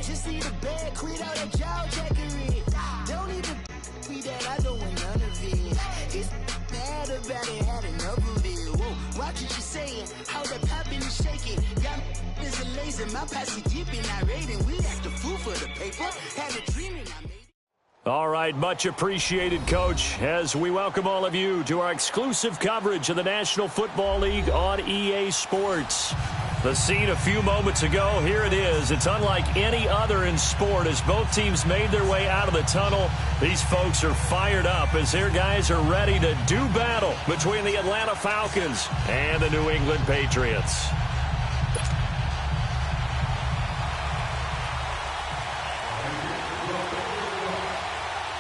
Just need a bag, quit all that jaw jackery. Don't even be that, I don't want none of it. It's bad about it, had enough of it. Whoa, watch what you saying, how that poppin' and shaking. Got is a laser, my posse dipping, I raiding. We act a fool for the paper, had a dreaming, I made it. All right, much appreciated, Coach, as we welcome all of you to our exclusive coverage of the National Football League on EA Sports. The scene a few moments ago, here it is. It's unlike any other in sport as both teams made their way out of the tunnel. These folks are fired up as their guys are ready to do battle between the Atlanta Falcons and the New England Patriots.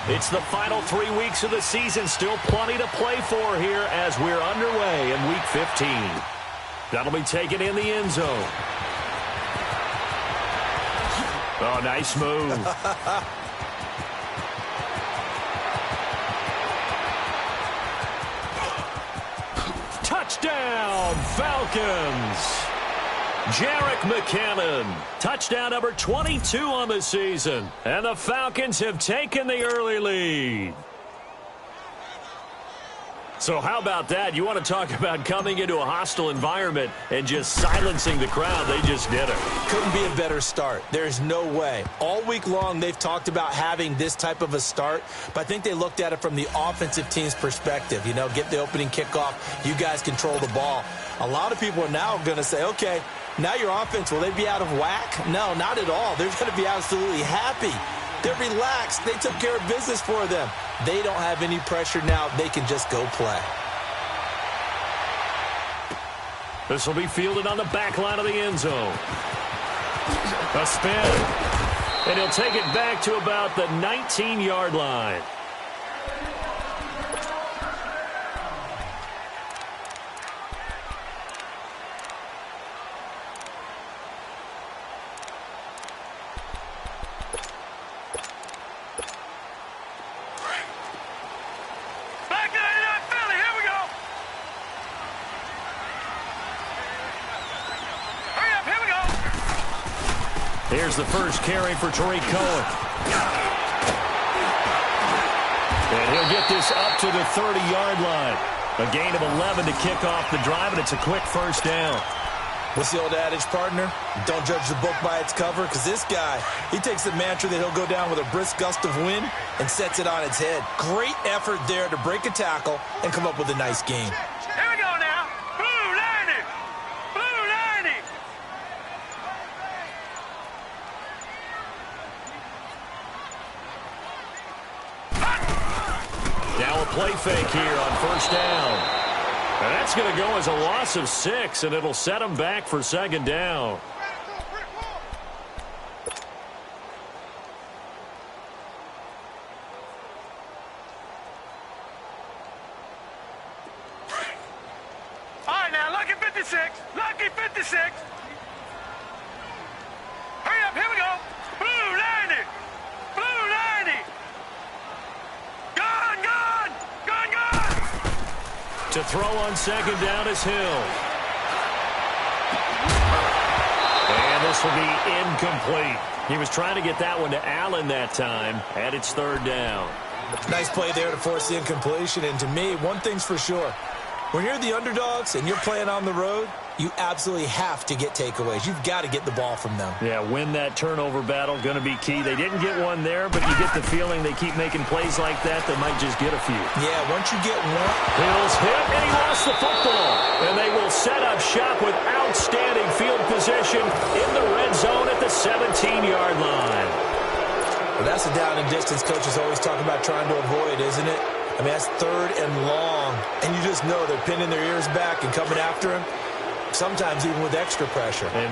It's the final 3 weeks of the season. Still plenty to play for here as we're underway in Week 15. That'll be taken in the end zone. Oh, nice move. Touchdown, Falcons. Jerick McKinnon, touchdown number 22 on the season. And the Falcons have taken the early lead. So how about that? You want to talk about coming into a hostile environment and just silencing the crowd. They just did it. Couldn't be a better start. There's no way. All week long, they've talked about having this type of a start, but I think they looked at it from the offensive team's perspective. You know, get the opening kickoff. You guys control the ball. A lot of people are now going to say, okay, now your offense, will they be out of whack? No, not at all. They're going to be absolutely happy. They're relaxed. They took care of business for them. They don't have any pressure now. They can just go play. This will be fielded on the back line of the end zone. A spin. And he'll take it back to about the 19-yard line. Here's the first carry for Tariq Cohen. And he'll get this up to the 30-yard line. A gain of 11 to kick off the drive, and it's a quick first down. What's the old adage, partner? Don't judge the book by its cover, because this guy, he takes the mantra that he'll go down with a brisk gust of wind and sets it on its head. Great effort there to break a tackle and come up with a nice game. Here we go now. Blue 90. Blue 90. Now a play fake here on first down. And that's going to go as a loss of 6, and it'll set them back for second down. All right, now, lucky 56. Lucky 56. Hurry up, here we go. Blue 90. Blue 90. Gone, gone. Gone, gone. To throw on second down is Hill. And this will be incomplete. He was trying to get that one to Allen that time, and it's third down. Nice play there to force the incompletion. And to me, one thing's for sure. When you're the underdogs and you're playing on the road, you absolutely have to get takeaways. You've got to get the ball from them. Yeah, win that turnover battle, going to be key. They didn't get one there, but you get the feeling they keep making plays like that, they might just get a few. Yeah, once you get one. Hill's hit, and he lost the football. And they will set up shop with outstanding field position in the red zone at the 17-yard line. Well, that's a down and distance coaches always talk about trying to avoid, isn't it? I mean, that's third and long. And you just know they're pinning their ears back and coming after him. Sometimes even with extra pressure. And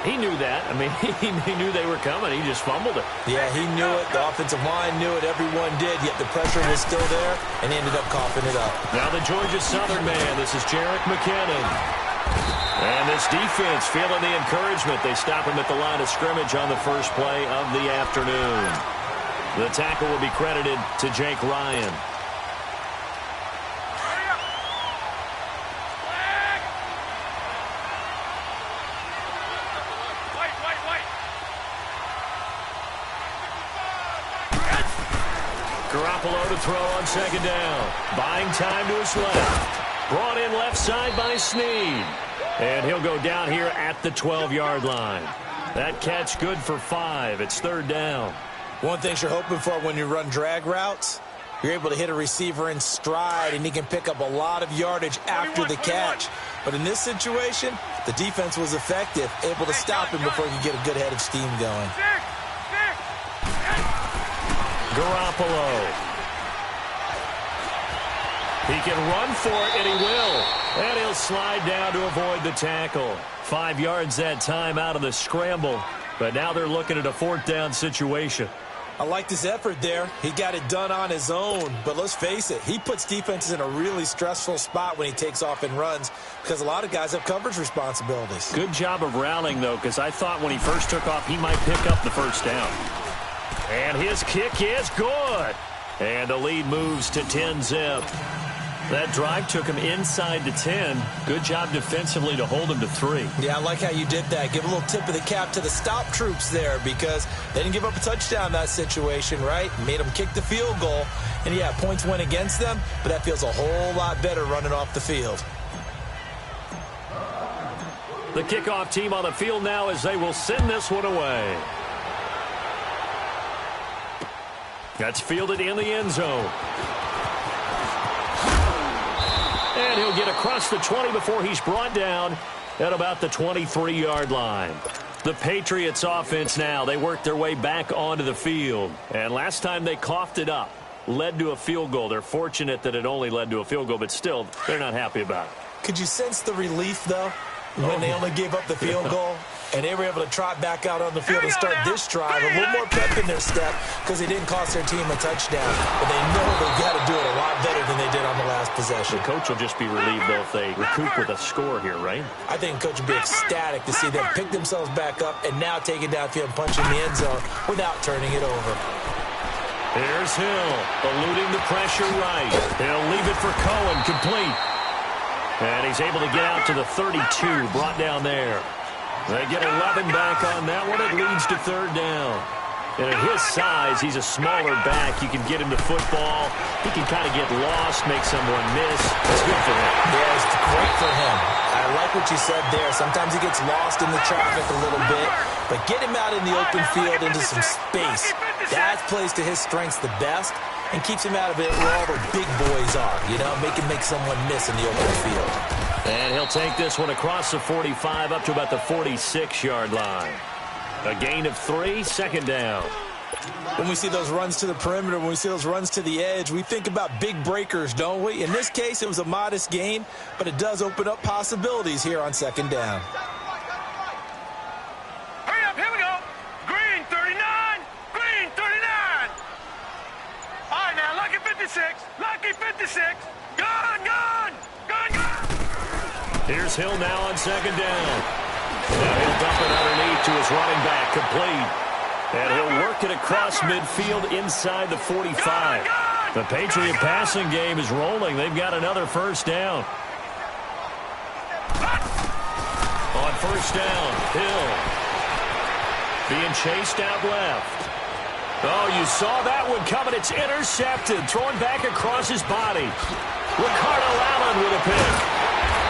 he knew that. I mean, he knew they were coming. He just fumbled it. Yeah, he knew it. The offensive line knew it. Everyone did. Yet the pressure was still there, and he ended up coughing it up. Now the Georgia Southern man. This is Jerick McKinnon. And this defense feeling the encouragement. They stop him at the line of scrimmage on the first play of the afternoon. The tackle will be credited to Jake Ryan. Garoppolo to throw on second down. Buying time to his left. Brought in left side by Snead. And he'll go down here at the 12-yard line. That catch good for 5. It's third down. One thing you're hoping for when you run drag routes, you're able to hit a receiver in stride, and he can pick up a lot of yardage after the catch. But in this situation, the defense was effective, able to stop him before he could get a good head of steam going. Garoppolo. He can run for it, and he will. And he'll slide down to avoid the tackle. 5 yards that time out of the scramble. But now they're looking at a fourth down situation. I liked his effort there. He got it done on his own. But let's face it, he puts defenses in a really stressful spot when he takes off and runs because a lot of guys have coverage responsibilities. Good job of rallying, though, because I thought when he first took off, he might pick up the first down. And his kick is good. And the lead moves to 10-zip. That drive took him inside the 10. Good job defensively to hold him to 3. Yeah, I like how you did that. Give a little tip of the cap to the stop troops there because they didn't give up a touchdown in that situation, right? Made them kick the field goal. And, yeah, points went against them, but that feels a whole lot better running off the field. The kickoff team on the field now as they will send this one away. That's fielded in the end zone. And he'll get across the 20 before he's brought down at about the 23-yard line. The Patriots offense now, they work their way back onto the field. And last time they coughed it up, led to a field goal. They're fortunate that it only led to a field goal, but still, they're not happy about it. Could you sense the relief, though, when they only gave up the field goal? And they were able to trot back out on the field and start this drive. A little more pep in their step because they didn't cost their team a touchdown. But they know they've got to do it a lot better than they did on the last possession. The coach will just be relieved, though, if they recoup with a score here, right? I think the coach will be ecstatic to see them pick themselves back up and now take it downfield and punch in the end zone without turning it over. Here's Hill, eluding the pressure right. He'll leave it for Cohen, complete. And he's able to get out to the 32, brought down there. They get 11 back on that one. It leads to third down. And at his size, he's a smaller back. You can get him to football. He can kind of get lost, make someone miss. It's good for him. Yeah, it's great for him. I like what you said there. Sometimes he gets lost in the traffic a little bit. But get him out in the open field into some space. That plays to his strengths the best and keeps him out of it where all the big boys are. You know, make someone miss in the open field. And he'll take this one across the 45 up to about the 46-yard line. A gain of 3, second down. When we see those runs to the perimeter, when we see those runs to the edge, we think about big breakers, don't we? In this case, it was a modest gain, but it does open up possibilities here on second down. Hurry up, here we go. Green 39, green 39. All right, now, lucky 56, lucky 56. Gone, gone, gone, gone. Here's Hill now on second down. Now he'll dump it underneath to his running back, complete. And he'll work it across midfield inside the 45. The Patriot passing game is rolling. They've got another first down. On first down, Hill being chased out left. Oh, you saw that one coming. It's intercepted. Thrown back across his body. Ricardo Allen with a pick.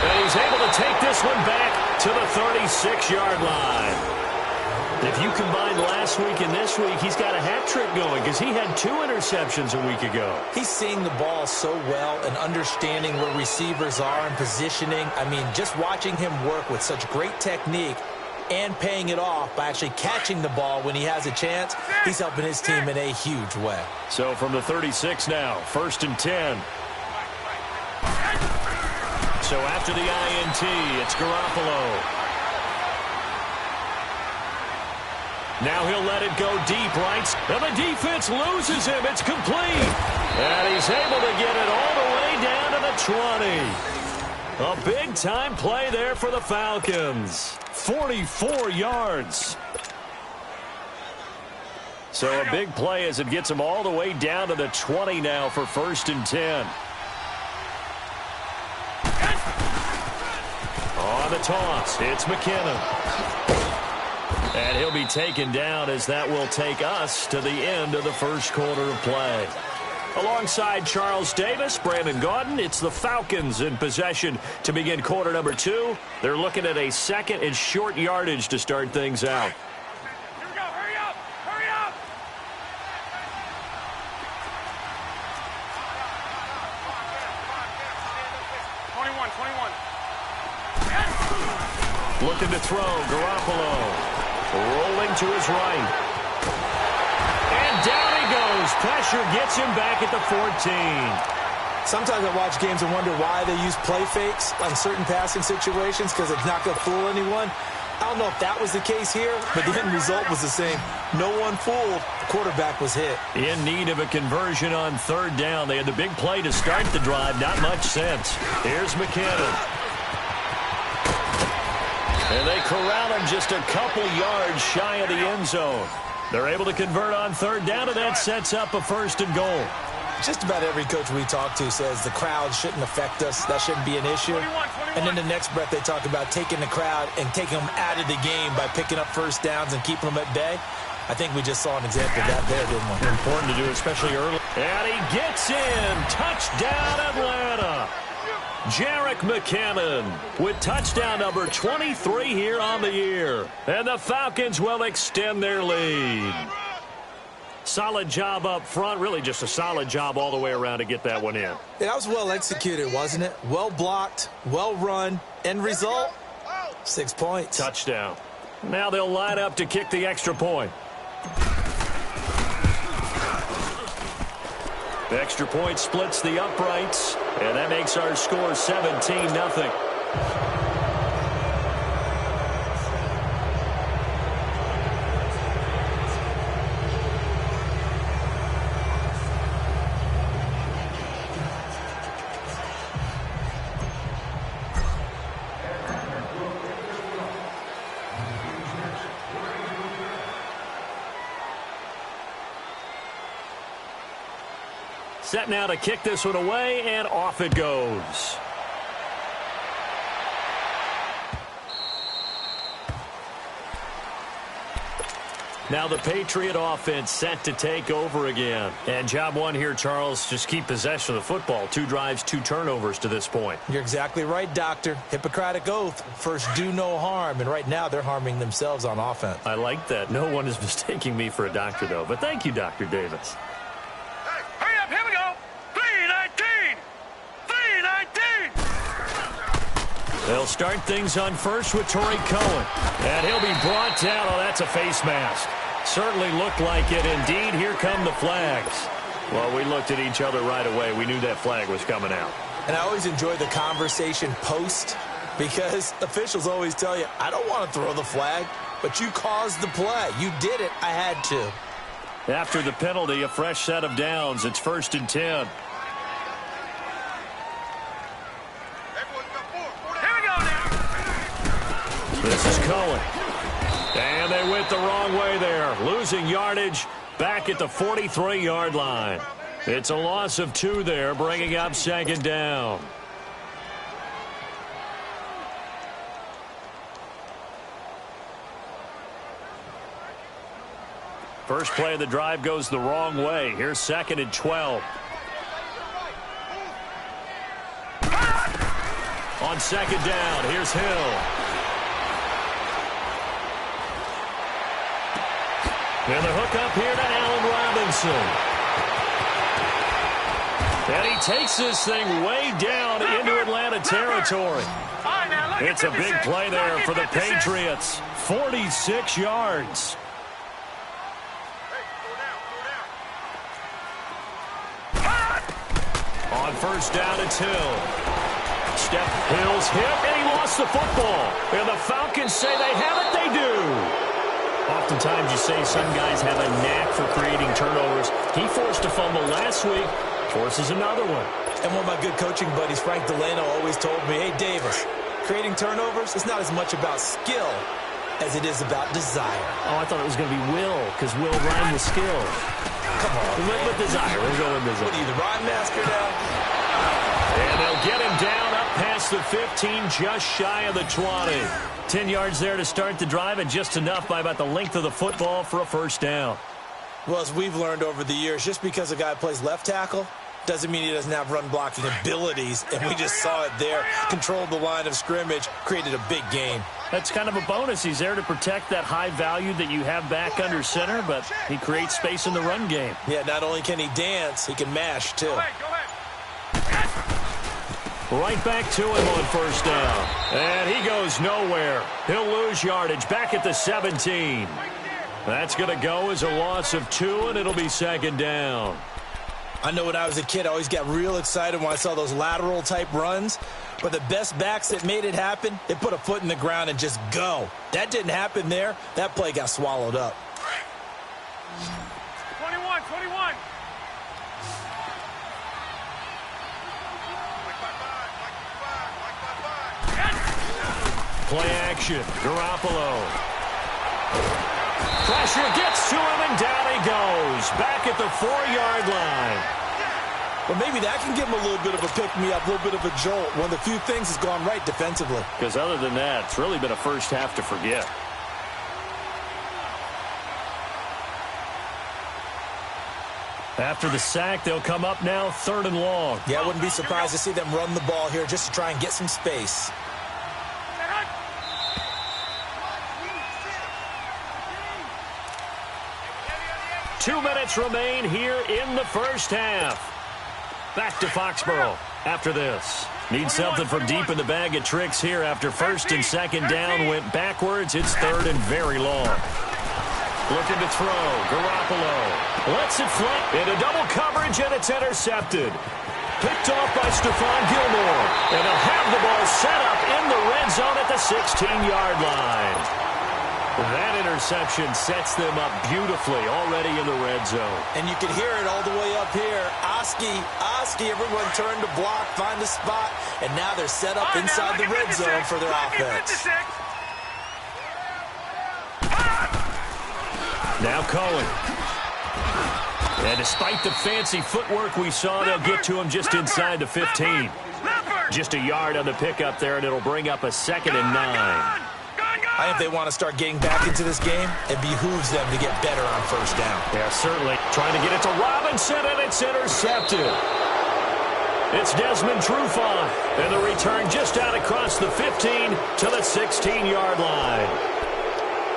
And he's able to take this one back to the 36-yard line. If you combine last week and this week, he's got a hat trick going because he had 2 interceptions a week ago. He's seeing the ball so well and understanding where receivers are and positioning. I mean, just watching him work with such great technique and paying it off by actually catching the ball when he has a chance, he's helping his team in a huge way. So from the 36 now, 1st and 10. So after the INT, it's Garoppolo. Now he'll let it go deep, right? And the defense loses him. It's complete. And he's able to get it all the way down to the 20. A big-time play there for the Falcons. 44 yards. So a big play as it gets him all the way down to the 20 now for 1st and 10. On the toss, it's McKinnon. And he'll be taken down as that will take us to the end of the first quarter of play. Alongside Charles Davis, Brandon Gaudin, it's the Falcons in possession to begin quarter number 2. They're looking at a second and short yardage to start things out. Here we go. Hurry up. Hurry up. Looking to throw, Garoppolo. Rolling to his right. And down he goes. Pressure gets him back at the 14. Sometimes I watch games and wonder why they use play fakes on certain passing situations because it's not going to fool anyone. I don't know if that was the case here, but the end result was the same. No one fooled. The quarterback was hit. In need of a conversion on third down. They had the big play to start the drive. Not much sense. Here's McKinnon. And they corral him just a couple yards shy of the end zone. They're able to convert on third down, and that sets up a first and goal. Just about every coach we talk to says the crowd shouldn't affect us. That shouldn't be an issue. And then the next breath they talk about taking the crowd and taking them out of the game by picking up first downs and keeping them at bay. I think we just saw an example of that there, didn't we? Important to do, especially early. And he gets in. Touchdown, Atlanta. Jerick McKinnon with touchdown number 23 here on the year. And the Falcons will extend their lead. Solid job up front. Really just a solid job all the way around to get that one in. Yeah, that was well executed, wasn't it? Well blocked, well run. End result, 6 points. Touchdown. Now they'll line up to kick the extra point. The extra point splits the uprights, and that makes our score 17-0. Set now to kick this one away, and off it goes. Now the Patriot offense set to take over again. And job one here, Charles, just keep possession of the football. 2 drives, 2 turnovers to this point. You're exactly right, Doctor. Hippocratic oath. First, do no harm. And right now, they're harming themselves on offense. I like that. No one is mistaking me for a doctor, though. But thank you, Dr. Davis. Hurry up. Here we go. 3-19. 3-19. They'll start things on first with Torrey Cohen. And he'll be brought down. Oh, that's a face mask. Certainly looked like it. Indeed, here come the flags. Well, we looked at each other right away. We knew that flag was coming out. And I always enjoy the conversation post because officials always tell you, I don't want to throw the flag, but you caused the play. You did it. I had to. After the penalty, a fresh set of downs. It's 1st and 10. This is Cohen. And they went the wrong way there. Losing yardage back at the 43-yard line. It's a loss of 2 there, bringing up 2nd down. First play of the drive goes the wrong way. Here's 2nd and 12. On 2nd down, here's Hill. And the hook up here to Allen Robinson. And he takes this thing way down into Atlanta territory. It's a big play there for the Patriots. 46 yards. On 1st down, it's Hill. Step Hill's hit, and he lost the football. And the Falcons say they have it, they do. Oftentimes you say some guys have a knack for creating turnovers. He forced a fumble last week, forces another one. And one of my good coaching buddies, Frank Delano, always told me, hey, Davis, creating turnovers is not as much about skill as it is about desire. Oh, I thought it was going to be will, because will rhyme with skill. Come on, we went with desire. We'll go with desire. What are you, the rhyme master now? And they'll get him down up past the 15, just shy of the 20. 10 yards there to start the drive, and just enough by about the length of the football for a 1st down. Well, as we've learned over the years, just because a guy plays left tackle doesn't mean he doesn't have run-blocking abilities, and we just saw it there. Controlled the line of scrimmage, created a big gain. That's kind of a bonus. He's there to protect that high value that you have back under center, but he creates space in the run game. Yeah, not only can he dance, he can mash, too. Go ahead. Right back to him on first down. And he goes nowhere. He'll lose yardage back at the 17. That's going to go as a loss of 2, and it'll be second down. I know when I was a kid, I always got real excited when I saw those lateral-type runs. But the best backs that made it happen, they put a foot in the ground and just go. That didn't happen there. That play got swallowed up. 21. Play action. Garoppolo. Pressure gets to him, and down he goes. Back at the 4-yard line. But maybe that can give him a little bit of a pick-me-up, a little bit of a jolt. One of the few things has gone right defensively. Because other than that, it's really been a first half to forget. After the sack, they'll come up now 3rd and long. Yeah, I wouldn't be surprised to see them run the ball here just to try and get some space. 2 minutes remain here in the first half. Back to Foxborough after this. Need something from deep in the bag of tricks here after first and second down went backwards. It's 3rd and very long. Looking to throw. Garoppolo lets it fly into double coverage, and it's intercepted. Picked off by Stephon Gilmore. And he'll have the ball set up in the red zone at the 16-yard line. That interception sets them up beautifully already in the red zone. And you can hear it all the way up here. Oski, everyone turned to block, find a spot, and now they're set up inside the red zone for their offense. Now Cohen. And despite the fancy footwork we saw, they'll get to him just inside the 15. Just a yard on the pickup there, and it'll bring up a 2nd and 9. I think if they want to start getting back into this game, it behooves them to get better on first down. Yeah, certainly. Trying to get it to Robinson, and it's intercepted. It's Desmond Trufant, and the return just out across the 15 to the 16-yard line.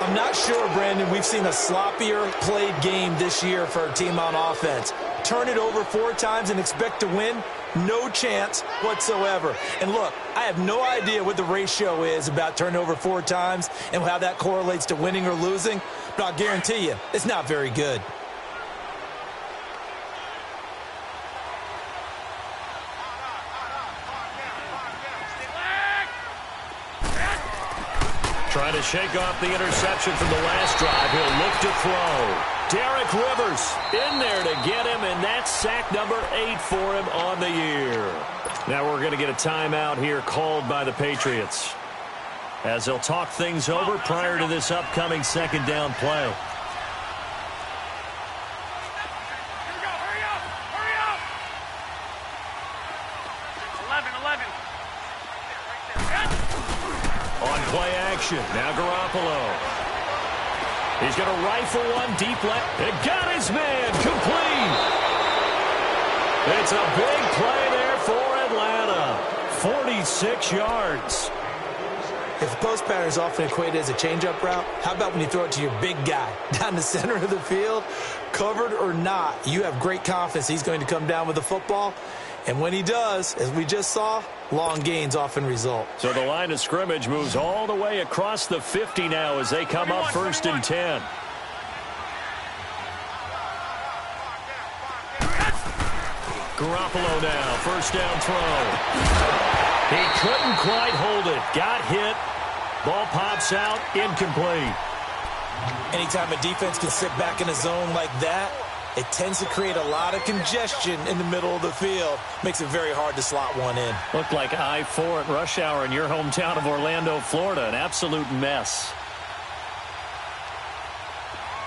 I'm not sure, Brandon, we've seen a sloppier played game this year for a team on offense. Turn it over 4 times and expect to win? No chance whatsoever. And look, I have no idea what the ratio is about turning over 4 times and how that correlates to winning or losing, but I'll guarantee you, it's not very good. Trying to shake off the interception from the last drive. He'll look to throw. Derek Rivers in there to get him, and that's sack number 8 for him on the year. Now we're going to get a timeout here called by the Patriots, as they'll talk things over prior to this upcoming second down play. Play action. Now Garoppolo. He's going to rifle one deep left. It got his man complete. It's a big play there for Atlanta. 46 yards. If the post pattern is often equated as a change-up route, how about when you throw it to your big guy down the center of the field? Covered or not, you have great confidence he's going to come down with the football. And when he does, as we just saw, long gains often result. So the line of scrimmage moves all the way across the 50 now as they come up 1st and 10. Garoppolo now, first down throw. He couldn't quite hold it. Got hit. Ball pops out, incomplete. Anytime a defense can sit back in a zone like that, it tends to create a lot of congestion in the middle of the field. Makes it very hard to slot one in. Looked like I-4 at rush hour in your hometown of Orlando, Florida. An absolute mess.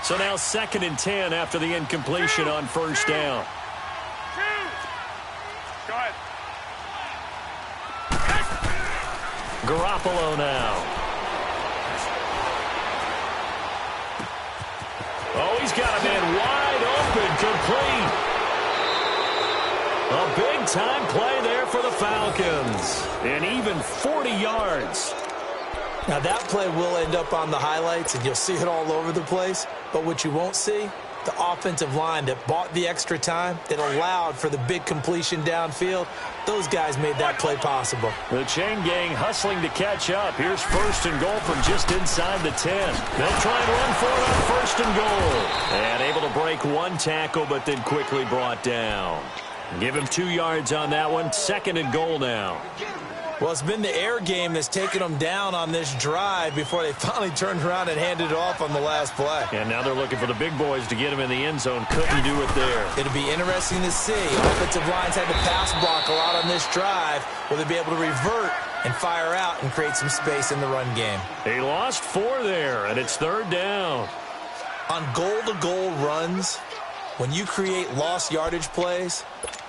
So now 2nd and 10 after the incompletion on first down. Go ahead. Garoppolo now. Oh, he's got a man wide big-time play there for the Falcons. And even 40 yards. Now, that play will end up on the highlights, and you'll see it all over the place. But what you won't see, the offensive line that bought the extra time, that allowed for the big completion downfield, those guys made that play possible. The chain gang hustling to catch up. Here's first and goal from just inside the 10. They'll try and run for it on first and goal. And able to break one tackle, but then quickly brought down. Give him 2 yards on that one. Second and goal now. Well, it's been the air game that's taken them down on this drive before they finally turned around and handed it off on the last play. And now they're looking for the big boys to get him in the end zone. Couldn't do it there. It'll be interesting to see. Offensive lines had to pass block a lot on this drive. Will they be able to revert and fire out and create some space in the run game? They lost 4 there, and it's third down. On goal-to-goal runs, when you create lost yardage plays,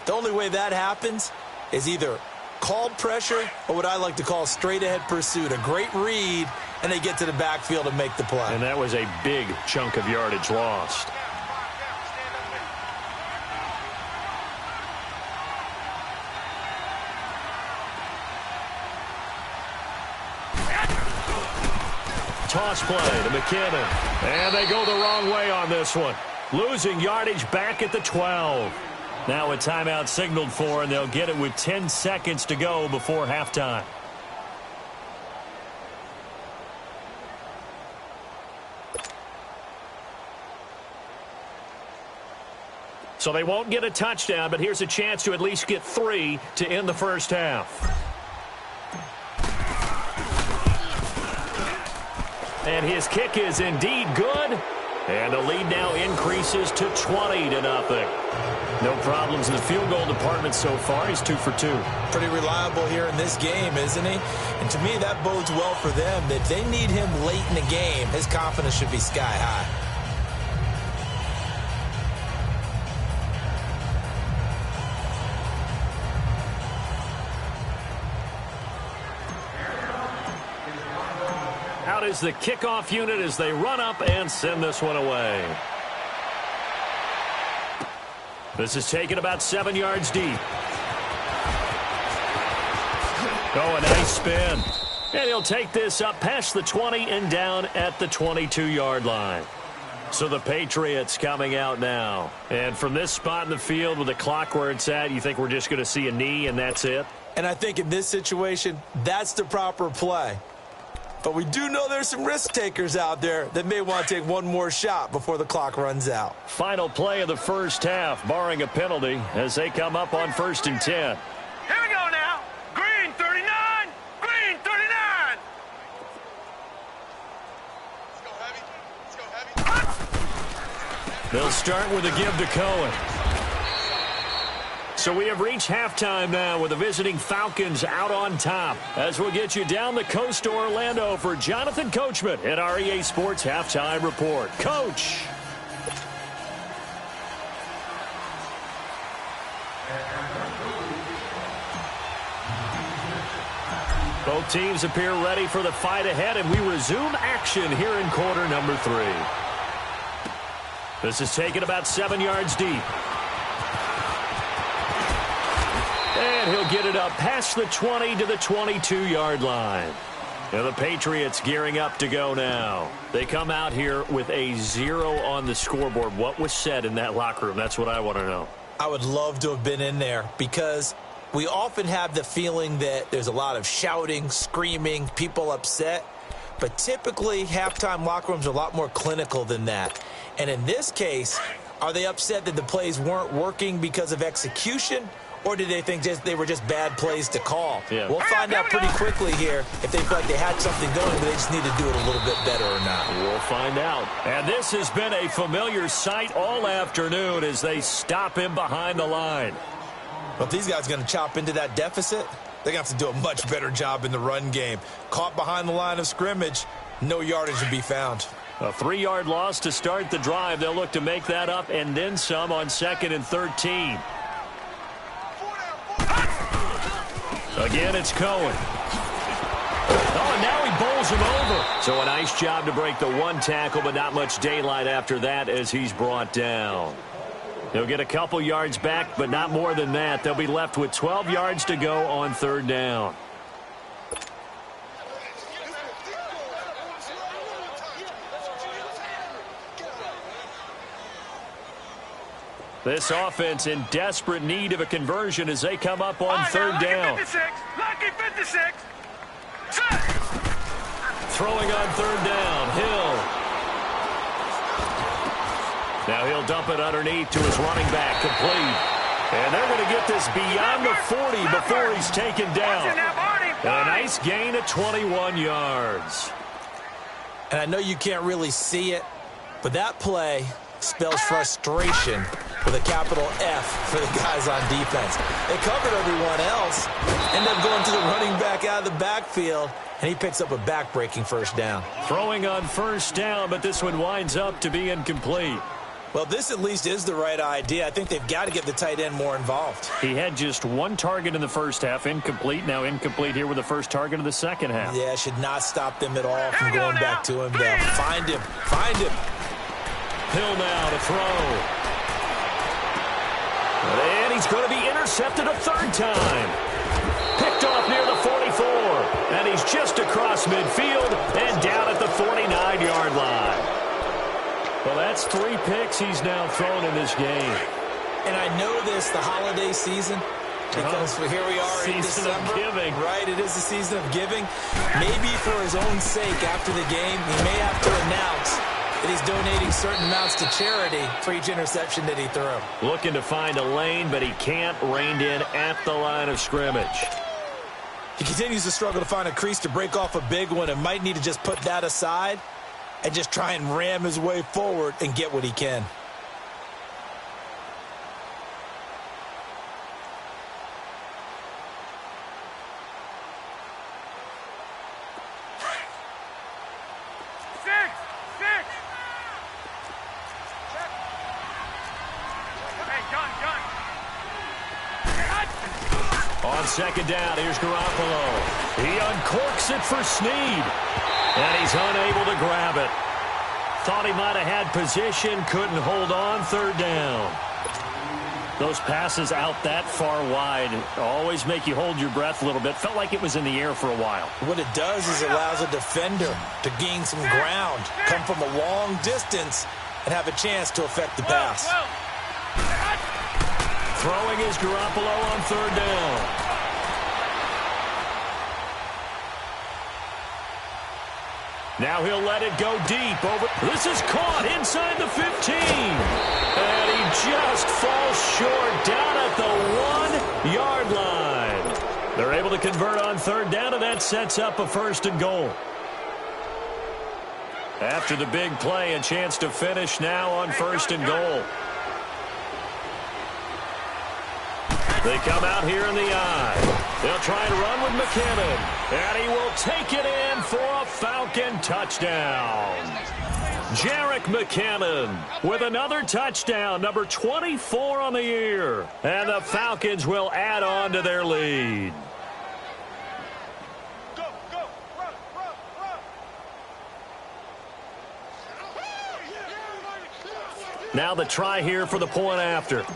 the only way that happens is either called pressure or what I like to call straight-ahead pursuit. A great read, and they get to the backfield and make the play. And that was a big chunk of yardage lost. Toss play to McKinnon. And they go the wrong way on this one. Losing yardage back at the 12. Now a timeout signaled for, and they'll get it with 10 seconds to go before halftime. So they won't get a touchdown, but here's a chance to at least get 3 to end the first half. And his kick is indeed good. And the lead now increases to 20-0. No problems in the field goal department so far. He's 2 for 2. Pretty reliable here in this game, isn't he? And to me, that bodes well for them. If they need him late in the game, his confidence should be sky high. Out is the kickoff unit as they run up and send this one away. This is taken about 7 yards deep. Oh, a nice spin. And he'll take this up past the 20 and down at the 22-yard line. So the Patriots coming out now. And from this spot in the field with the clock where it's at, you think we're just going to see a knee and that's it? And I think in this situation, that's the proper play. But we do know there's some risk takers out there that may want to take one more shot before the clock runs out. Final play of the first half, barring a penalty, as they come up on 1st and 10. Here we go now. Green 39. Green 39. Let's go heavy. Let's go heavy. They'll start with a give to Cohen. So we have reached halftime now with the visiting Falcons out on top. As we'll get you down the coast to Orlando for Jonathan Coachman at our EA Sports Halftime Report. Coach. Both teams appear ready for the fight ahead, and we resume action here in quarter number 3. This is taken about 7 yards deep. And he'll get it up past the 20 to the 22-yard line. And the Patriots gearing up to go now. They come out here with a 0 on the scoreboard. What was said in that locker room? That's what I want to know. I would love to have been in there because we often have the feeling that there's a lot of shouting, screaming, people upset. But typically, halftime locker rooms are a lot more clinical than that. And in this case, are they upset that the plays weren't working because of execution? Or did they think they were just bad plays to call? Yeah. We'll find out pretty quickly here if they feel like they had something going, but they just need to do it a little bit better or not. We'll find out. And this has been a familiar sight all afternoon as they stop him behind the line. But if these guys are going to chop into that deficit, they're going to have to do a much better job in the run game. Caught behind the line of scrimmage, no yardage to be found. A 3-yard loss to start the drive. They'll look to make that up and then some on 2nd and 13. Again, it's Cohen. Oh, and now he bowls him over. So a nice job to break the one tackle, but not much daylight after that as he's brought down. They'll get a couple yards back, but not more than that. They'll be left with 12 yards to go on third down. This offense in desperate need of a conversion as they come up on third down. Lucky 56. Throwing on third down, Hill. Now he'll dump it underneath to his running back, complete. And they're going to get this beyond the 40 before he's taken down. A nice gain of 21 yards. And I know you can't really see it, but that play spells frustration with a capital F for the guys on defense. They covered everyone else, end up going to the running back out of the backfield, and he picks up a back-breaking first down. Throwing on first down, but this one winds up to be incomplete. Well, this at least is the right idea. I think they've got to get the tight end more involved. He had just one target in the first half, incomplete. Now incomplete here with the first target of the second half. Yeah, should not stop them at all from going back to him. They'll find him. Find him. Hill now to throw. And he's going to be intercepted a third time. Picked off near the 44. And he's just across midfield and down at the 49-yard line. Well, that's 3 picks he's now thrown in this game. And I know this, the holiday season, because here we are in December. Season of giving. Right, it is the season of giving. Maybe for his own sake after the game, he may have to announce that he's donating certain amounts to charity for each interception that he threw. Looking to find a lane, but he can't, reined in at the line of scrimmage. He continues to struggle to find a crease to break off a big one and might need to just put that aside and just try and ram his way forward and get what he can. On second down, here's Garoppolo. He uncorks it for Snead. And he's unable to grab it. Thought he might have had position, couldn't hold on, third down. Those passes out that far wide always make you hold your breath a little bit. Felt like it was in the air for a while. What it does is it allows a defender to gain some ground, come from a long distance, and have a chance to affect the pass. Throwing is Garoppolo on third down. Now he'll let it go deep over. This is caught inside the 15. And he just falls short down at the 1-yard line. They're able to convert on third down, and that sets up a first and goal. After the big play, a chance to finish now on first and goal. They come out here in the eye. They'll try and run with McKinnon. And he will take it in for a Falcon touchdown. Jerick McKinnon with another touchdown, number 24 on the year. And the Falcons will add on to their lead. Go, go, run, run, run. Now the try here for the point after.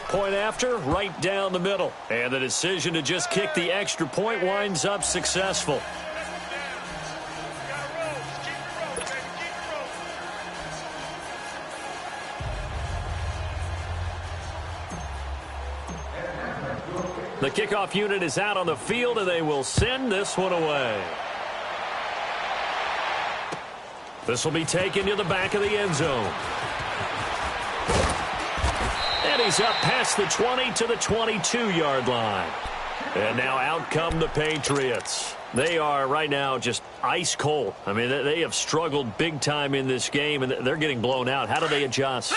Point after, right down the middle. And the decision to just kick the extra point winds up successful. The kickoff unit is out on the field, and they will send this one away. This will be taken to the back of the end zone. And he's up past the 20 to the 22-yard line. And now out come the Patriots. They are right now just ice cold. I mean, they have struggled big time in this game, and they're getting blown out. How do they adjust?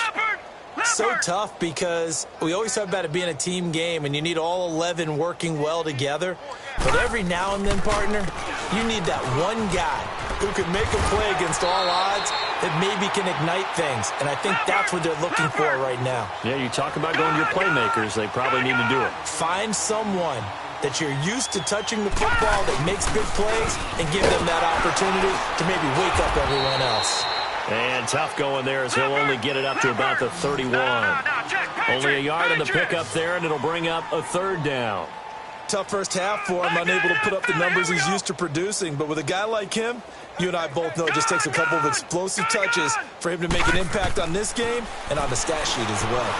So tough because we always talk about it being a team game, and you need all 11 working well together. But every now and then, partner, you need that one guy who can make a play against all odds that maybe can ignite things. And I think that's what they're looking for right now. Yeah, you talk about going to your playmakers. They probably need to do it. Find someone that you're used to touching the football that makes big plays and give them that opportunity to maybe wake up everyone else. And tough going there as he'll only get it up to about the 31. Only a yard in the pickup there, and it'll bring up a third down. Tough first half for him, unable to put up the numbers he's used to producing. But with a guy like him, you and I both know it just takes a couple of explosive touches for him to make an impact on this game and on the stat sheet as well.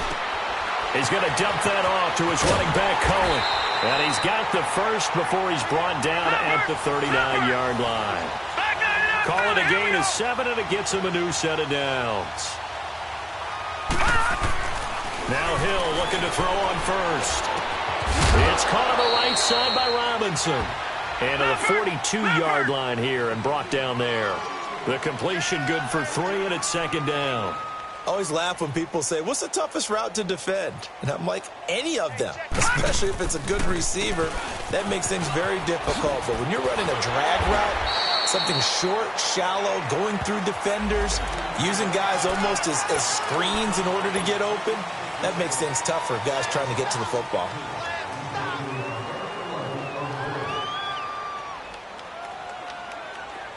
He's going to dump that off to his running back, Cohen. And he's got the first before he's brought down at the 39-yard line. Call it a gain of 7, and it gets him a new set of downs. Now Hill looking to throw on first. It's caught on the right side by Robinson. And to the 42-yard line here and brought down there. The completion good for 3, and it's second down. I always laugh when people say, what's the toughest route to defend? And I'm like, any of them, especially if it's a good receiver. That makes things very difficult. But when you're running a drag route, something short, shallow, going through defenders, using guys almost as screens in order to get open, that makes things tough for guys trying to get to the football.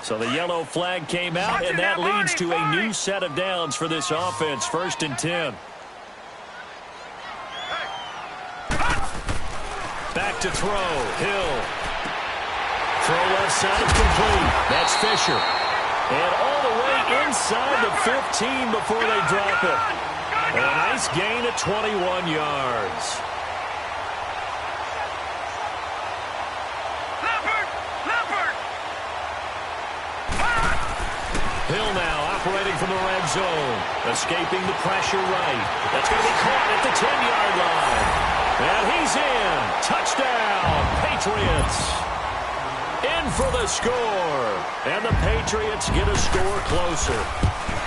So the yellow flag came out, and that leads to a new set of downs for this offense. 1st and 10. Back to throw. Hill. Throw left side complete. That's Fisher. And all the way inside the 15 before they drop it. And a nice gain of 21 yards. Hill now operating from the red zone. Escaping the pressure right. That's going to be caught at the 10-yard line. And he's in. Touchdown, Patriots. In for the score. And the Patriots get a score closer.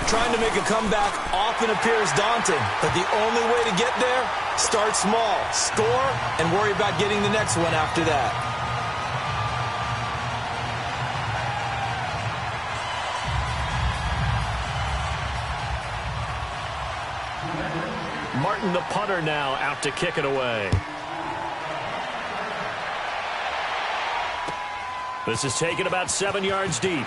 Trying to make a comeback often appears daunting, but the only way to get there, start small, score, and worry about getting the next one after that. Martin, the punter, now out to kick it away. This is taken about 7 yards deep.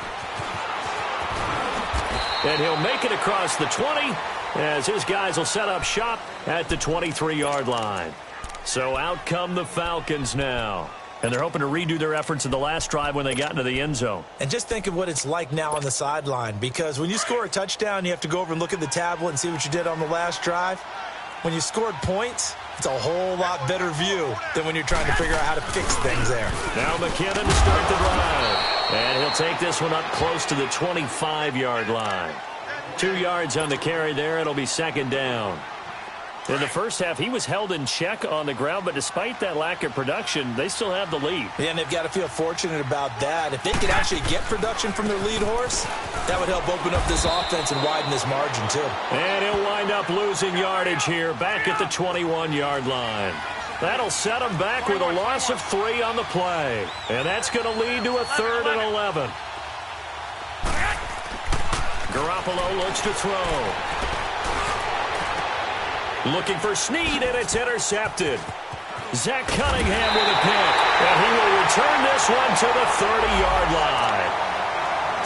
And he'll make it across the 20 as his guys will set up shop at the 23-yard line. So out come the Falcons now. And they're hoping to redo their efforts in the last drive when they got into the end zone. And just think of what it's like now on the sideline, because when you score a touchdown, you have to go over and look at the tablet and see what you did on the last drive. When you scored points, it's a whole lot better view than when you're trying to figure out how to fix things there. Now McKinnon to start the drive. And he'll take this one up close to the 25-yard line. 2 yards on the carry there. It'll be second down. In the first half, he was held in check on the ground, but despite that lack of production, they still have the lead. Yeah, and they've got to feel fortunate about that. If they could actually get production from their lead horse, that would help open up this offense and widen this margin too. And he'll wind up losing yardage here, back at the 21-yard line. That'll set him back with a loss of 3 on the play. And that's going to lead to a 3rd and 11. Garoppolo looks to throw. Looking for Snead, and it's intercepted. Zach Cunningham with a pick, and he will return this one to the 30-yard line.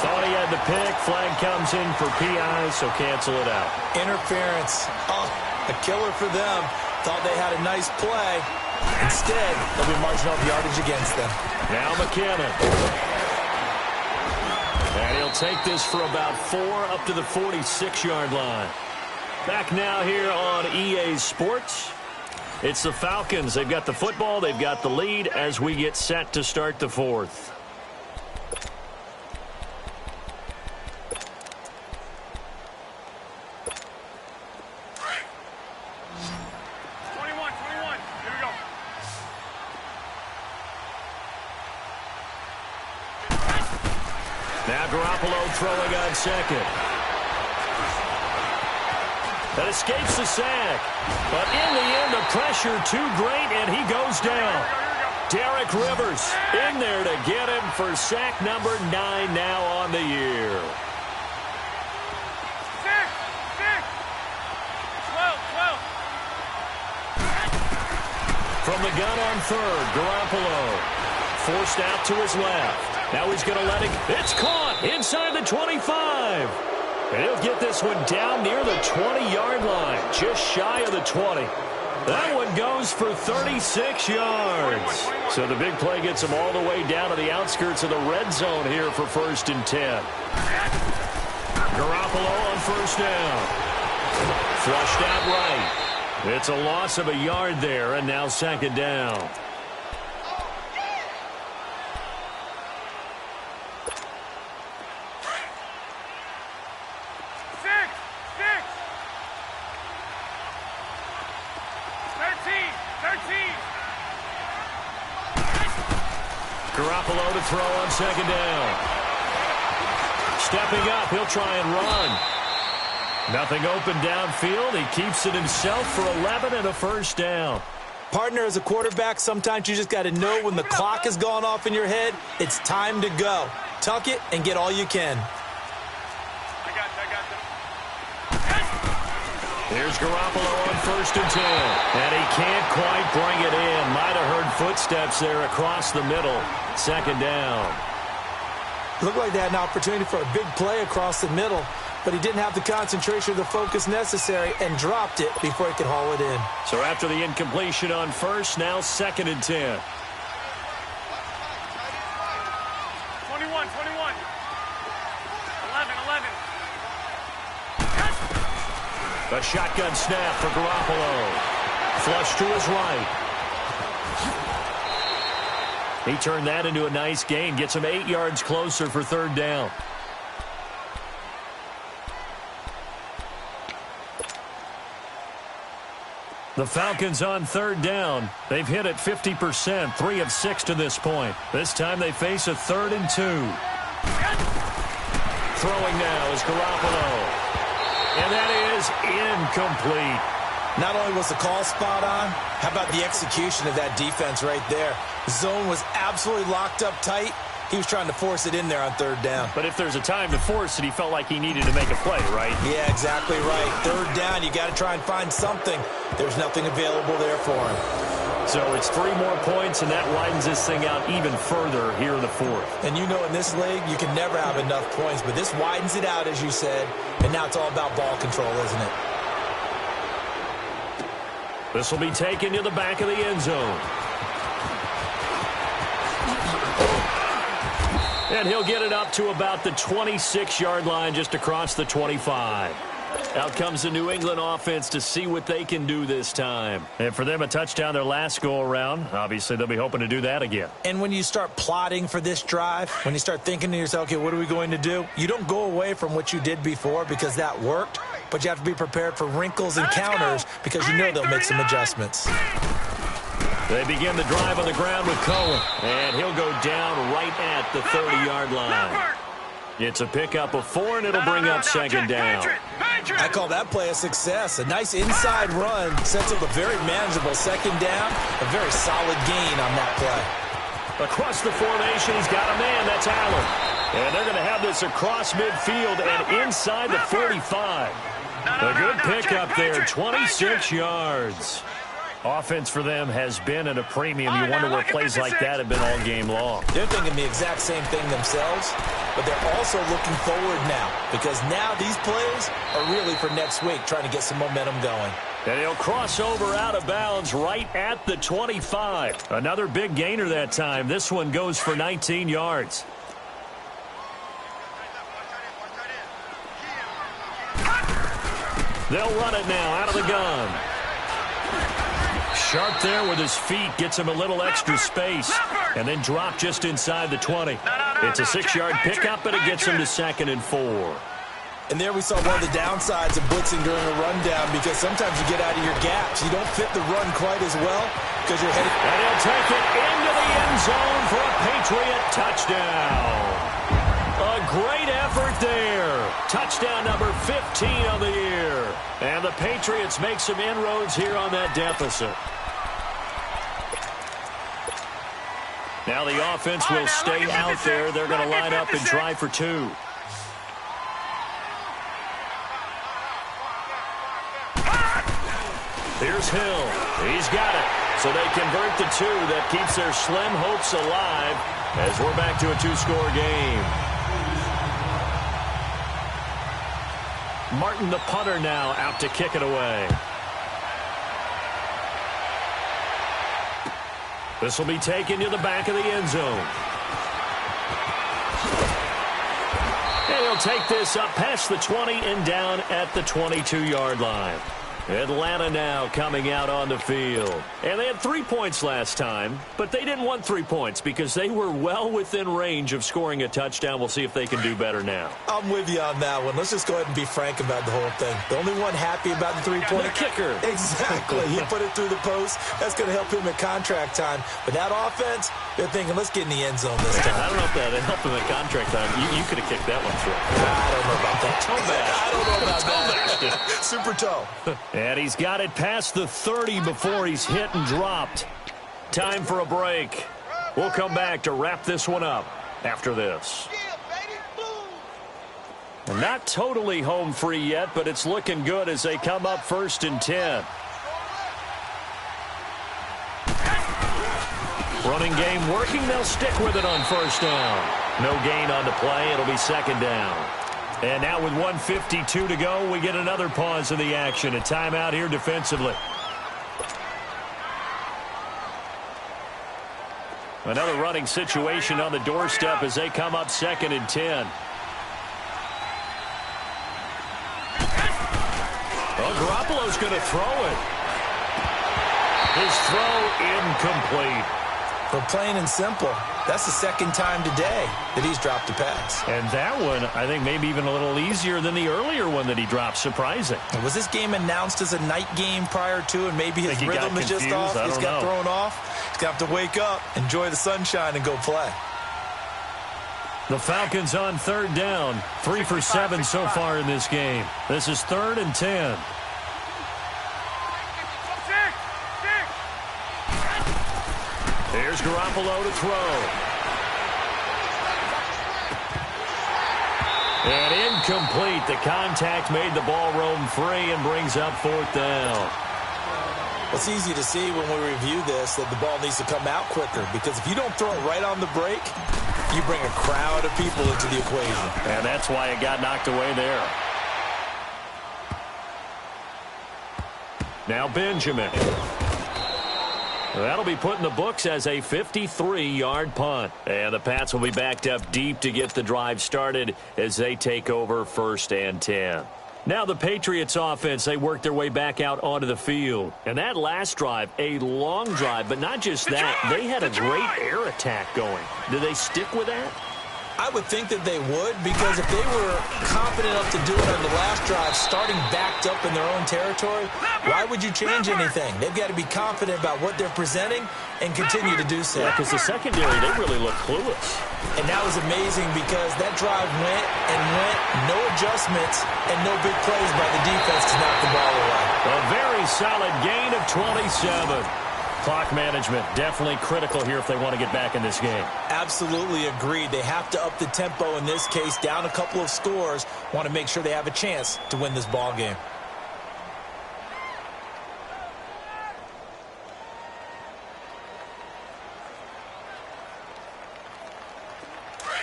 Thought he had the pick. Flag comes in for PI, so cancel it out. Interference. Oh, a killer for them. Thought they had a nice play. Instead, they'll be marching off yardage against them. Now McKinnon. And he'll take this for about 4 up to the 46-yard line. Back now here on EA Sports. It's the Falcons. They've got the football. They've got the lead as we get set to start the 4th. Now Garoppolo throwing on second. That escapes the sack. But in the end, the pressure too great, and he goes down. Derek Rivers in there to get him for sack number 9 now on the year. 12. From the gun on 3rd, Garoppolo forced out to his left. Now he's going to let it. It's caught inside the 25. And he'll get this one down near the 20-yard line, just shy of the 20. That one goes for 36 yards. So the big play gets him all the way down to the outskirts of the red zone here for 1st and 10. Garoppolo on 1st down. Flushed out right. It's a loss of a yard there, and now 2nd down. Garoppolo to throw on 2nd down. Stepping up, he'll try and run. Nothing open downfield. He keeps it himself for 11 and a 1st down. Partner, as a quarterback, sometimes you just got to know when the clock has gone off in your head, it's time to go. Tuck it and get all you can. Here's Garoppolo on 1st and 10. And he can't quite bring it in. Might have heard footsteps there across the middle. 2nd down. Looked like they had an opportunity for a big play across the middle, but he didn't have the concentration or the focus necessary and dropped it before he could haul it in. So after the incompletion on 1st, now 2nd and 10. 21. 11. A shotgun snap for Garoppolo. Flush to his right. He turned that into a nice gain. Gets him 8 yards closer for 3rd down. The Falcons on 3rd down. They've hit it 50%, 3 of 6 to this point. This time they face a 3rd and 2. Throwing now is Garoppolo. And that is incomplete. Not only was the call spot on, how about the execution of that defense right there? Zone was absolutely locked up tight. He was trying to force it in there on 3rd down. But if there's a time to force it, he felt like he needed to make a play, right? Yeah, exactly right. 3rd down, you got to try and find something. There's nothing available there for him. So it's 3 more points, and that widens this thing out even further here in the 4th. And you know in this league, you can never have enough points, but this widens it out, as you said, and now it's all about ball control, isn't it? This will be taken to the back of the end zone. And he'll get it up to about the 26-yard line, just across the 25. Out comes the New England offense to see what they can do this time. And for them, a touchdown their last go-around. Obviously, they'll be hoping to do that again. And when you start plotting for this drive, when you start thinking to yourself, okay, what are we going to do? You don't go away from what you did before because that worked, but you have to be prepared for wrinkles and counters because you know they'll make some adjustments. They begin the drive on the ground with Cohen, and he'll go down right at the 30-yard line. It's a pickup of 4, and it'll bring up 2nd down. I call that play a success. A nice inside run sets up a very manageable 2nd down, a very solid gain on that play. Across the formation, he's got a man. That's Allen. And they're going to have this across midfield and inside the 45. A good pickup there, 26 yards. Offense for them has been at a premium. You wonder where plays like that have been all game long. They're thinking the exact same thing themselves, but they're also looking forward now because now these plays are really for next week, trying to get some momentum going. And he'll cross over out of bounds right at the 25. Another big gainer that time. This one goes for 19 yards. They'll run it now out of the gun. Sharp there with his feet, gets him a little extra space, and then drop just inside the 20. It's a 6-yard pickup, but it gets him to 2nd and 4. And there we saw one of the downsides of blitzing during a rundown because sometimes you get out of your gaps. You don't fit the run quite as well because you're headed. And he'll take it into the end zone for a Patriot touchdown. A great effort there. Touchdown number 15 of the year. And the Patriots make some inroads here on that deficit. Now the offense will stay out there. They're going to line up and try for 2. Here's Hill. He's got it. So they convert the 2. That keeps their slim hopes alive as we're back to a 2-score game. Martin, the punter, now out to kick it away. This will be taken to the back of the end zone. And he'll take this up past the 20 and down at the 22-yard line. Atlanta now coming out on the field. And they had 3 points last time, but they didn't want 3 points because they were well within range of scoring a touchdown. We'll see if they can do better now. I'm with you on that one. Let's just go ahead and be frank about the whole thing. The only one happy about the three-point kicker. Exactly. He put it through the post. That's going to help him at contract time. But that offense, they're thinking, let's get in the end zone this time. I don't know if that helped him at contract time. You could have kicked that one through. I don't know about that. Toe bash. I don't know about that. Super toe. And he's got it past the 30 before he's hit and dropped. Time for a break. We'll come back to wrap this one up after this. And not totally home free yet, but it's looking good as they come up 1st and 10. Running game working. They'll stick with it on 1st down. No gain on the play. It'll be 2nd down. And now with 1:52 to go, we get another pause in the action. A timeout here defensively. Another running situation on the doorstep as they come up 2nd and 10. Well, Garoppolo's going to throw it. His throw incomplete. But plain and simple, that's the 2nd time today that he's dropped a pass. And that one, I think, maybe even a little easier than the earlier one that he dropped. Surprising. Was this game announced as a night game prior to, and maybe his rhythm is just off? He's got thrown off. He's going to have to wake up, enjoy the sunshine, and go play. The Falcons on 3rd down. 3 for 7 so far in this game. This is 3rd and 10. Here's Garoppolo to throw. And incomplete. The contact made the ball roam free and brings up 4th down. It's easy to see when we review this that the ball needs to come out quicker, because if you don't throw it right on the break, you bring a crowd of people into the equation. And that's why it got knocked away there. Now Benjamin. That'll be put in the books as a 53-yard punt. And the Pats will be backed up deep to get the drive started as they take over 1st and 10. Now the Patriots offense, they work their way back out onto the field. And that last drive, a long drive, but not just that. They had a great air attack going. Do they stick with that? I would think that they would, because if they were confident enough to do it on the last drive, starting backed up in their own territory, why would you change anything? They've got to be confident about what they're presenting and continue to do so. Yeah, because the secondary, they really look clueless. And that was amazing because that drive went and went, no adjustments, and no big plays by the defense to knock the ball away. A very solid gain of 27. Clock management definitely critical here if they want to get back in this game. Absolutely agreed. They have to up the tempo in this case, down a couple of scores. Want to make sure they have a chance to win this ball game.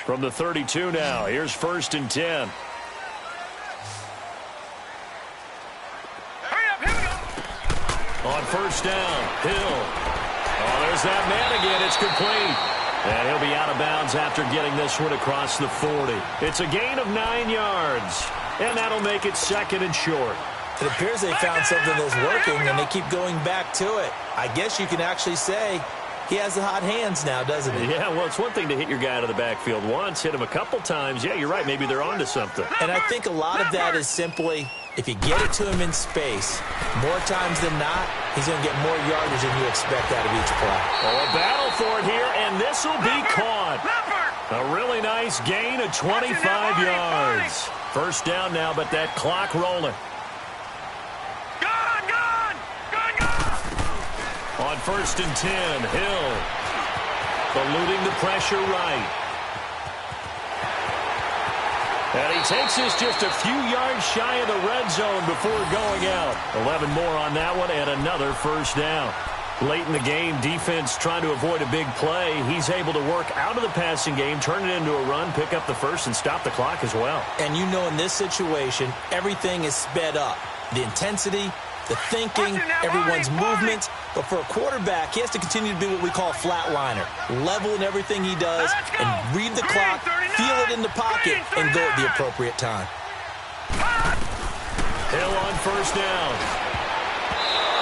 From the 32 now, here's 1st and 10. On 1st down, Hill. Oh, there's that man again. It's complete. And he'll be out of bounds after getting this one across the 40. It's a gain of 9 yards. And that'll make it 2nd and short. It appears they found something that's working, and they keep going back to it. I guess you can actually say he has the hot hands now, doesn't he? Yeah, well, it's one thing to hit your guy out of the backfield once, hit him a couple times. Yeah, you're right. Maybe they're onto something. And I think a lot of that is simply, if you get it to him in space, more times than not, he's going to get more yardage than you expect out of each play. Oh, a battle for it here, and this will be caught. A really nice gain of 25 yards. 1st down now, but that clock rolling. On 1st and 10, Hill eluding the pressure right. And he takes this just a few yards shy of the red zone before going out. 11 more on that one and another 1st down. Late in the game, defense trying to avoid a big play. He's able to work out of the passing game, turn it into a run, pick up the first, and stop the clock as well. And you know in this situation, everything is sped up. The intensity, the thinking, everyone's movement. But for a quarterback, he has to continue to be what we call a flatliner. Level in everything he does and read the clock, feel it in the pocket, and go at the appropriate time. Hill on first down.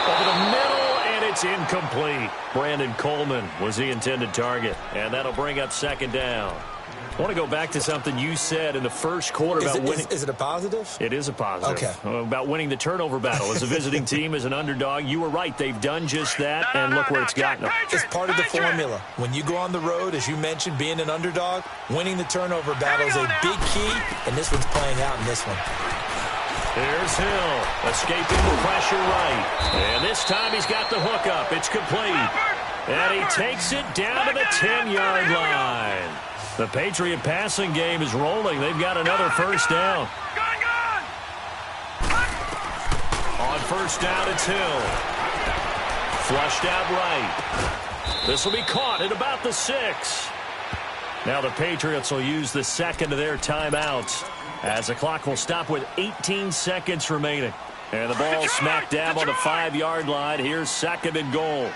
Over the middle, and it's incomplete. Brandon Coleman was the intended target, and that'll bring up second down. I want to go back to something you said in the first quarter about winning. Is it a positive? It is a positive. Okay. About winning the turnover battle. As a visiting team, as an underdog, you were right. They've done just that, and look where it's gotten them. It's part of the formula. When you go on the road, as you mentioned, being an underdog, winning the turnover battle is a big key, and this one's playing out in this one. Here's Hill, escaping the pressure right. And this time he's got the hook up. It's complete. And he takes it down to the 10-yard line. The Patriot passing game is rolling. They've got another first down. On first down, it's Hill. Flushed out right. This will be caught at about the 6. Now the Patriots will use the second of their timeouts, as the clock will stop with 18 seconds remaining. And the ball smack dab on the 5-yard line. Here's second and goal.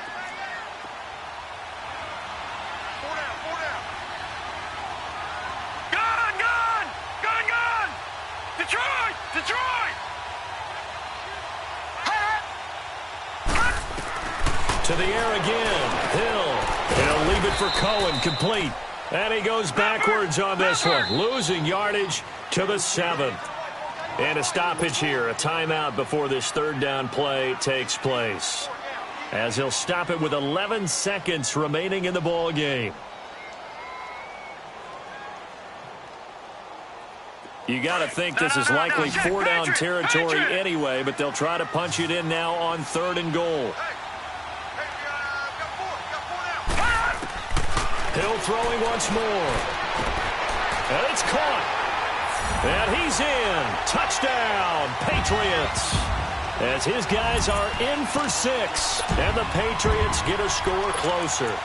To the air again. Hill. He'll leave it for Cohen. Complete. And he goes backwards on this one. Losing yardage to the 7. And a stoppage here. A timeout before this third down play takes place, as he'll stop it with 11 seconds remaining in the ball game. You got to think this is likely 4-down territory anyway, but they'll try to punch it in now on third and goal. Hill throwing once more. And it's caught. And he's in. Touchdown, Patriots. As his guys are in for 6. And the Patriots get a score closer.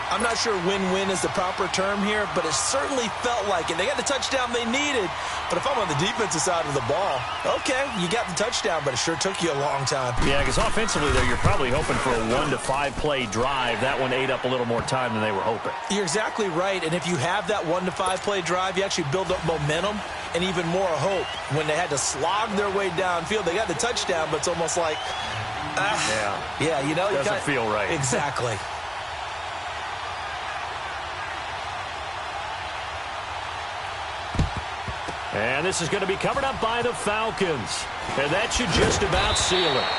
I'm not sure win-win is the proper term here, but it certainly felt like it. They got the touchdown they needed, but if I'm on the defensive side of the ball, okay, you got the touchdown, but it sure took you a long time. Yeah, because offensively, though, you're probably hoping for a 1 to 5 play drive. That one ate up a little more time than they were hoping. You're exactly right, and if you have that 1 to 5 play drive, you actually build up momentum and even more hope. When they had to slog their way downfield, they got the touchdown, but it's almost like, yeah, you know, doesn't feel right. Exactly. And this is going to be covered up by the Falcons. And that should just about seal it.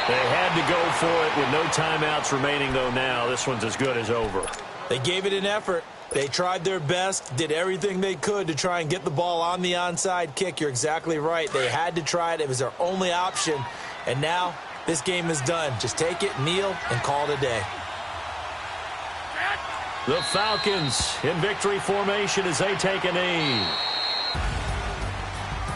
They had to go for it with no timeouts remaining, though. Now this one's as good as over. They gave it an effort. They tried their best, did everything they could to try and get the ball on the onside kick. You're exactly right. They had to try it. It was their only option. And now this game is done. Just take it, kneel, and call it a day. The Falcons in victory formation as they take a knee.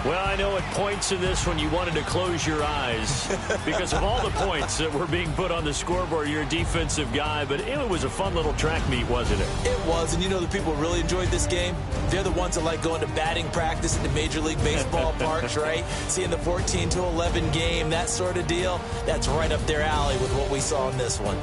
Well, I know at points in this one you wanted to close your eyes because of all the points that were being put on the scoreboard. You're a defensive guy, but it was a fun little track meet, wasn't it? It was, and you know the people who really enjoyed this game? They're the ones that like going to batting practice at the Major League Baseball parks, right? Seeing the 14-11 game, that sort of deal. That's right up their alley with what we saw in this one.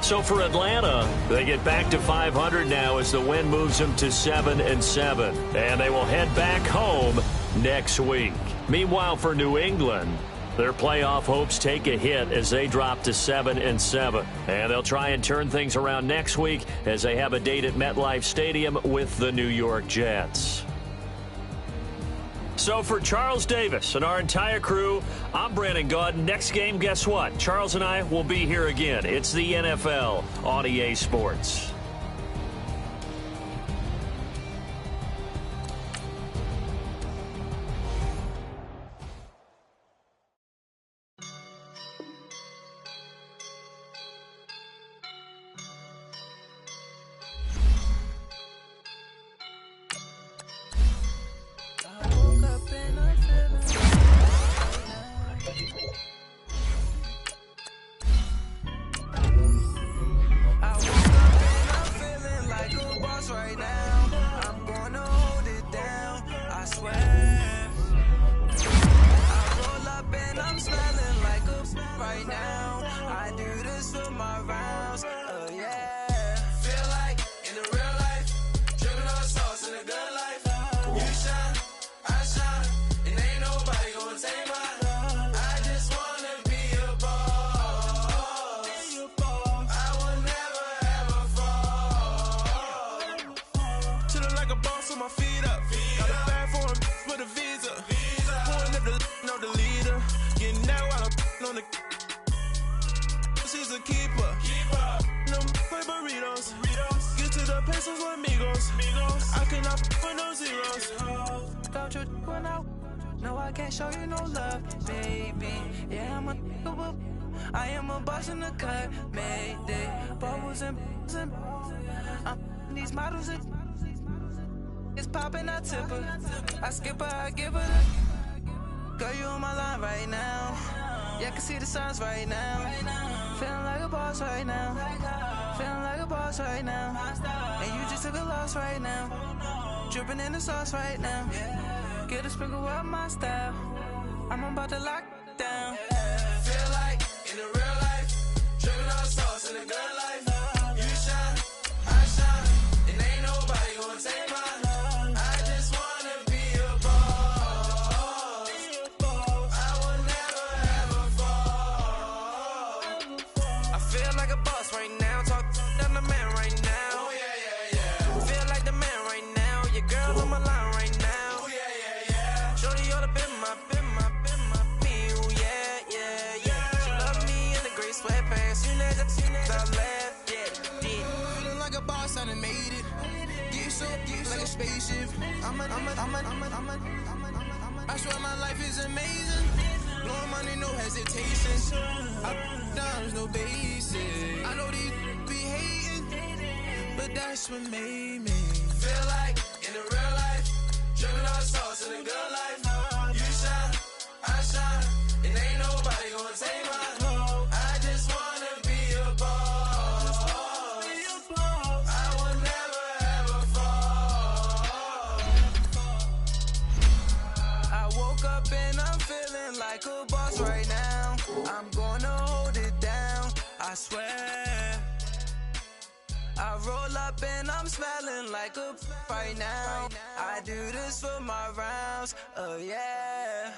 So for Atlanta, they get back to 500 now as the win moves them to 7-7. And they will head back home next week. Meanwhile, for New England, their playoff hopes take a hit as they drop to 7-7. And they'll try and turn things around next week as they have a date at MetLife Stadium with the New York Jets. So for Charles Davis and our entire crew, I'm Brandon Gaudin. Next game, guess what? Charles and I will be here again. It's the NFL on EA Sports. swear. I roll up and I'm smelling like a right now. I do this for my rounds, oh yeah. Feel like in the real life, dripping on sauce in the good life. You shine, I shine, and ain't nobody gonna take mine. I just wanna be a boss. I will never ever fall. Chillin' like a boss with my feet up. Got a bag for him with a visa. Pulling up the know the leader. Getting that while I'm on the. She's a keeper. No play burritos. Get to the pesos with amigos. I cannot with no zeros. Don't you run out? No, I can't show you no love, baby. Yeah, I am a boss in the cut, mayday. Bubbles and I'm these models. It's popping, I tip her. I skip her, I give her the. Girl, you on my line right now. Yeah, I can see the signs right now. Feeling like a boss right now. Feeling like a boss right now. And you just took a loss right now. Dripping in the sauce right now. Get a sprinkle up my style. I'm about to lock down. Feel like in the real life, dripping on sauce in the good life. You shine, I shine, and ain't nobody gonna take mine. I just wanna be a boss. I will never ever fall. I feel like a boss right now. Talk to the man right now. Oh yeah. Feel like the man right now. Your girl on my line right now. Oh yeah. Shorty ought to been my me. Oh yeah. She love me in the gray sweatpants. You never I left. Yeah. Feeling like a boss, I done made it. Get so like a spaceship. I swear my life is amazing. Blowing money, no hesitation. Up, downs, no basic. I know these be hating, but that's what made me feel like in the real life, dripping on sauce in the good life. You shine, I shine, and ain't nobody gonna take mine. I just wanna be a boss. I will never ever fall. I woke up and I'm feeling like a boss right now. I'm gonna hold it down, I swear. I roll up and I'm smelling like a right now. I do this for my rounds, oh yeah.